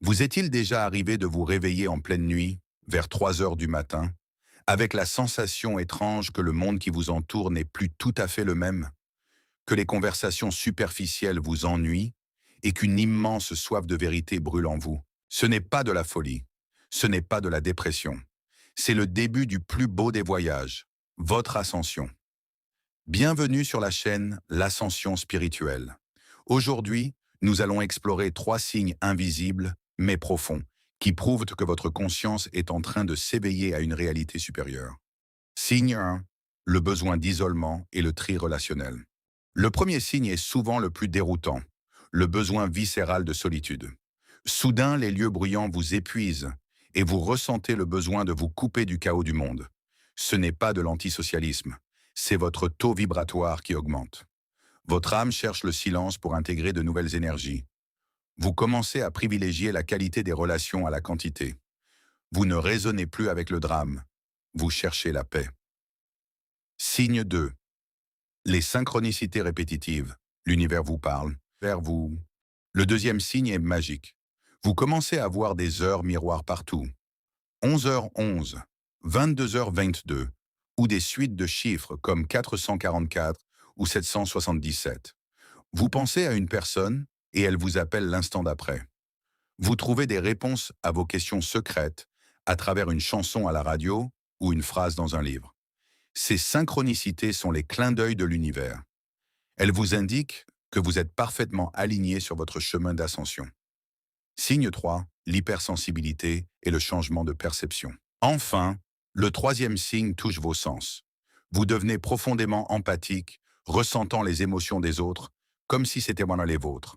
Vous est-il déjà arrivé de vous réveiller en pleine nuit, vers 3 heures du matin, avec la sensation étrange que le monde qui vous entoure n'est plus tout à fait le même, que les conversations superficielles vous ennuient et qu'une immense soif de vérité brûle en vous? Ce n'est pas de la folie, ce n'est pas de la dépression. C'est le début du plus beau des voyages, votre ascension. Bienvenue sur la chaîne L'Ascension spirituelle. Aujourd'hui, nous allons explorer 3 signes invisibles, mais profonds, qui prouvent que votre conscience est en train de s'éveiller à une réalité supérieure. Signe 1, le besoin d'isolement et le tri relationnel. Le premier signe est souvent le plus déroutant, le besoin viscéral de solitude. Soudain, les lieux bruyants vous épuisent et vous ressentez le besoin de vous couper du chaos du monde. Ce n'est pas de l'antisocialisme, c'est votre taux vibratoire qui augmente. Votre âme cherche le silence pour intégrer de nouvelles énergies. Vous commencez à privilégier la qualité des relations à la quantité. Vous ne raisonnez plus avec le drame, vous cherchez la paix. Signe 2. Les synchronicités répétitives. L'univers vous parle, vers vous. Le deuxième signe est magique. Vous commencez à voir des heures miroirs partout. 11h11, 22h22, ou des suites de chiffres comme 444 ou 777. Vous pensez à une personne et elle vous appelle l'instant d'après. Vous trouvez des réponses à vos questions secrètes à travers une chanson à la radio ou une phrase dans un livre. Ces synchronicités sont les clins d'œil de l'univers. Elles vous indiquent que vous êtes parfaitement aligné sur votre chemin d'ascension. Signe 3, l'hypersensibilité et le changement de perception. Enfin, le troisième signe touche vos sens. Vous devenez profondément empathique, ressentant les émotions des autres, comme si c'était voilà les vôtres.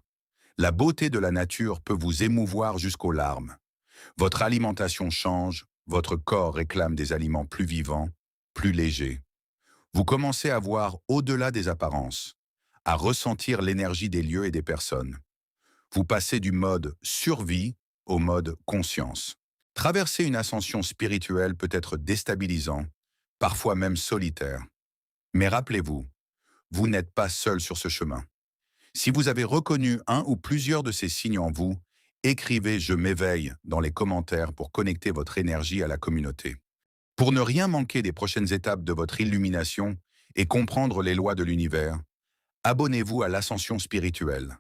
La beauté de la nature peut vous émouvoir jusqu'aux larmes. Votre alimentation change, votre corps réclame des aliments plus vivants, plus légers. Vous commencez à voir au-delà des apparences, à ressentir l'énergie des lieux et des personnes. Vous passez du mode survie au mode conscience. Traverser une ascension spirituelle peut être déstabilisant, parfois même solitaire. Mais rappelez-vous, vous n'êtes pas seul sur ce chemin. Si vous avez reconnu un ou plusieurs de ces signes en vous, écrivez «Je m'éveille» dans les commentaires pour connecter votre énergie à la communauté. Pour ne rien manquer des prochaines étapes de votre illumination et comprendre les lois de l'univers, abonnez-vous à l'Ascension spirituelle.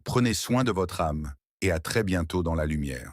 Prenez soin de votre âme et à très bientôt dans la lumière.